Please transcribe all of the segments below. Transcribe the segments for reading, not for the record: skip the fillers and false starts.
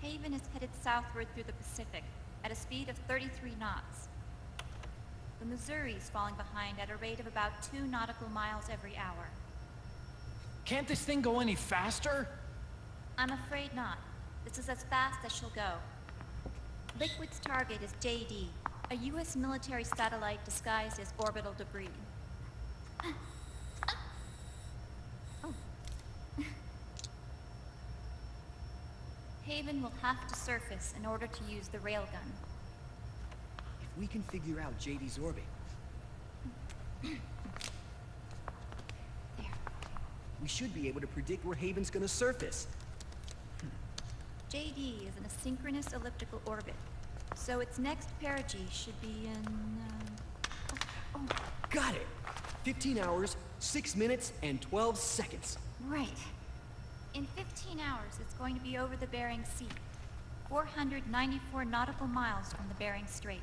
Haven is headed southward through the Pacific at a speed of 33 knots. The Missouri is falling behind at a rate of about 2 nautical miles every hour. Can't this thing go any faster? I'm afraid not. This is as fast as she'll go. Liquid's target is JD, a U.S. military satellite disguised as orbital debris. Oh. Haven will have to surface in order to use the railgun. If we can figure out JD's orbit... There. we should be able to predict where Haven's gonna surface. JD is in a synchronous elliptical orbit, so its next perigee should be in... Got it! 15 hours, 6 minutes, and 12 seconds. Right. In 15 hours, it's going to be over the Bering Sea, 494 nautical miles from the Bering Strait.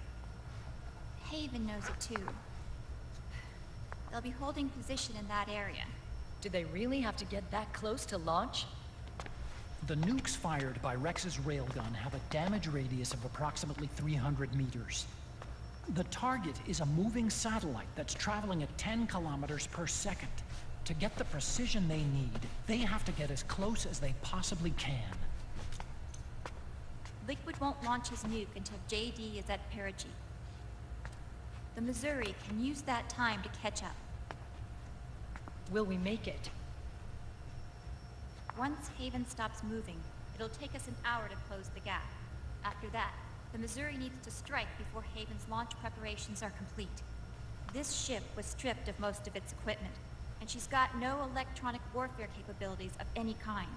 Haven knows it too. They'll be holding position in that area. Do they really have to get that close to launch? The nukes fired by Rex's railgun have a damage radius of approximately 300 meters. The target is a moving satellite that's traveling at 10 kilometers per second. To get the precision they need, they have to get as close as they possibly can. Liquid won't launch his nuke until JD is at perigee. The Missouri can use that time to catch up. Will we make it? Once Haven stops moving, it'll take us an hour to close the gap. After that, the Missouri needs to strike before Haven's launch preparations are complete. This ship was stripped of most of its equipment, and she's got no electronic warfare capabilities of any kind.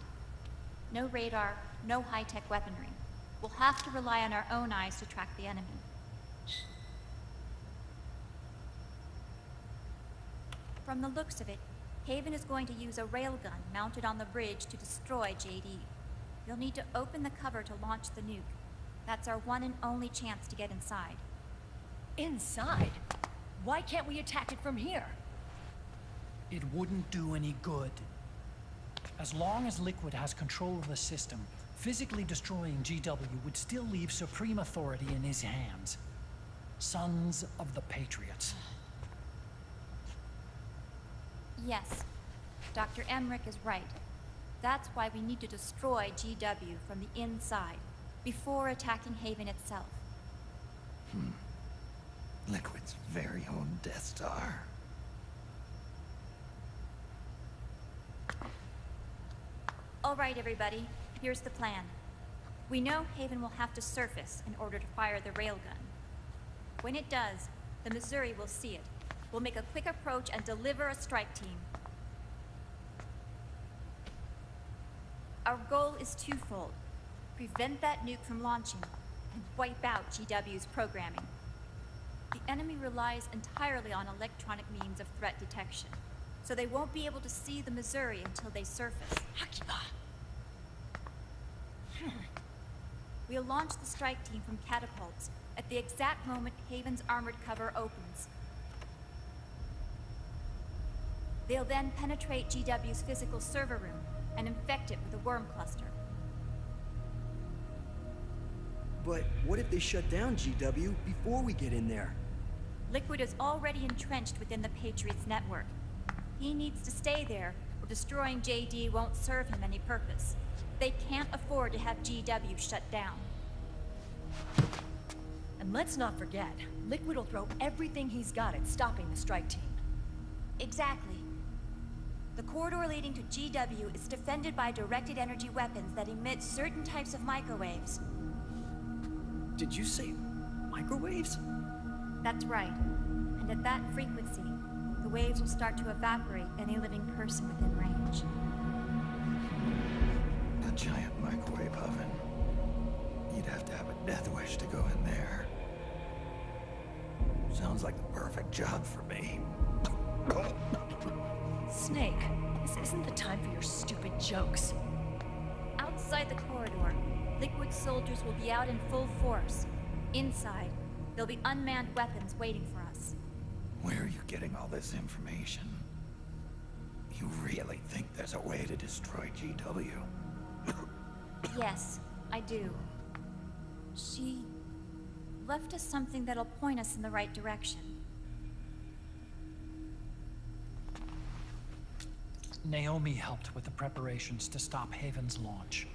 No radar, no high-tech weaponry. We'll have to rely on our own eyes to track the enemy. From the looks of it, Haven is going to use a railgun mounted on the bridge to destroy JD. You'll need to open the cover to launch the nuke. That's our one and only chance to get inside. Inside? Why can't we attack it from here? It wouldn't do any good. As long as Liquid has control of the system, physically destroying GW would still leave supreme authority in his hands. Sons of the Patriots. Yes, Dr. Emmerich is right. That's why we need to destroy GW from the inside, before attacking Haven itself. Liquid's very own Death Star. All right, everybody, here's the plan. We know Haven will have to surface in order to fire the railgun. When it does, the Missouri will see it. We'll make a quick approach and deliver a strike team. Our goal is twofold. Prevent that nuke from launching, and wipe out GW's programming. The enemy relies entirely on electronic means of threat detection, so they won't be able to see the Missouri until they surface. We'll launch the strike team from catapults at the exact moment Haven's armored cover opens. They'll then penetrate GW's physical server room and infect it with a worm cluster. But what if they shut down GW before we get in there? Liquid is already entrenched within the Patriots network. He needs to stay there, or destroying JD won't serve him any purpose. They can't afford to have GW shut down. And let's not forget, Liquid will throw everything he's got at stopping the strike team. Exactly. The corridor leading to GW is defended by directed energy weapons that emit certain types of microwaves. Did you say microwaves? That's right. And at that frequency, the waves will start to evaporate any living person within range. A giant microwave oven. You'd have to have a death wish to go in there. Sounds like the perfect job for me. Snake, this isn't the time for your stupid jokes. Outside the corridor, Liquid soldiers will be out in full force. Inside, there'll be unmanned weapons waiting for us. Where are you getting all this information? You really think there's a way to destroy GW? Yes, I do. She left us something that'll point us in the right direction. Naomi helped with the preparations to stop Haven's launch.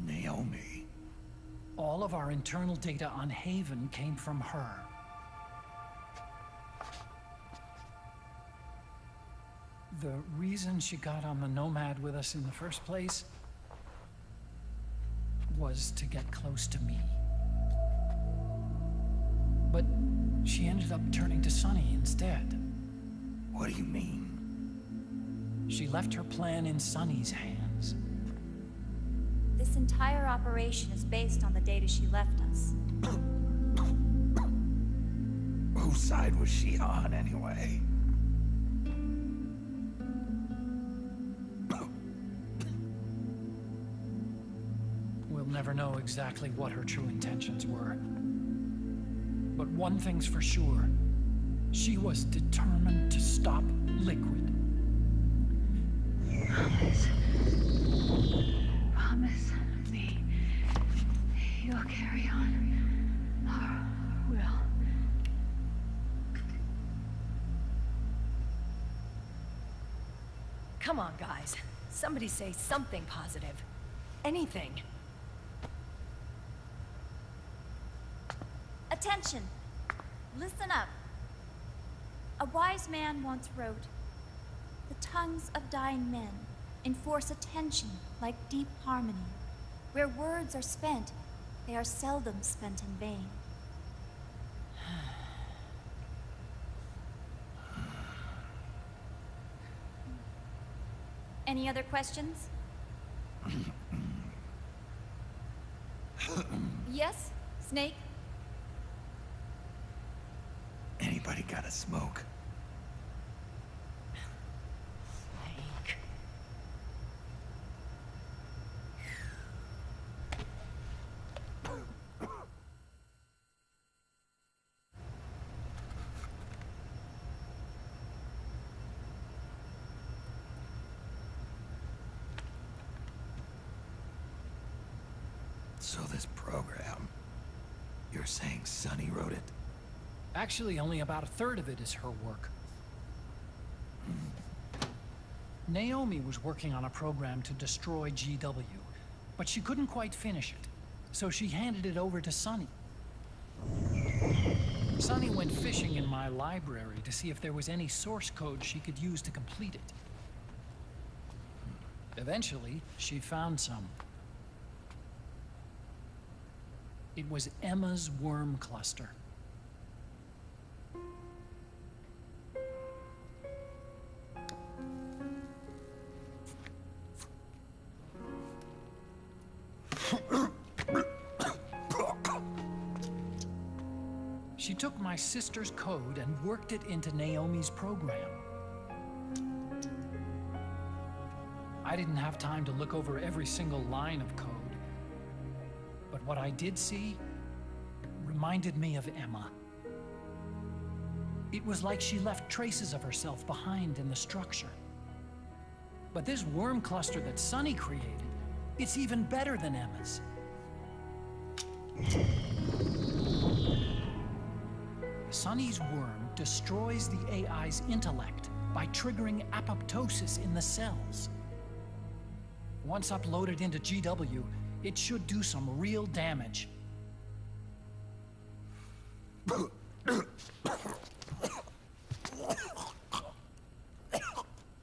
Naomi. All of our internal data on Haven came from her. The reason she got on the Nomad with us in the first place was to get close to me. But she ended up turning to Sunny instead. What do you mean? She left her plan in Sunny's hands. This entire operation is based on the data she left us. Whose side was she on, anyway? We'll never know exactly what her true intentions were. But one thing's for sure. She was determined to stop Liquid. Promise me you'll carry on. Or will. Come on, guys. Somebody say something positive. Anything. Attention! Listen up. A wise man once wrote, "The tongues of dying men enforce attention like deep harmony. Where words are spent, they are seldom spent in vain." Any other questions? Yes, Snake? Anybody got a smoke? Snake. So this program, you're saying Sunny wrote it? Actually, only about a third of it is her work. Naomi was working on a program to destroy GW, but she couldn't quite finish it, so she handed it over to Sunny. Sunny went fishing in my library to see if there was any source code she could use to complete it. Eventually, she found some. It was Emma's worm cluster. She took my sister's code and worked it into Naomi's program. I didn't have time to look over every single line of code, but what I did see reminded me of Emma. It was like she left traces of herself behind in the structure. But this worm cluster that Sunny created, it's even better than Emma's. Sunny's worm destroys the AI's intellect by triggering apoptosis in the cells. Once uploaded into GW, it should do some real damage.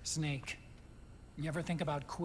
Snake, you ever think about quitting?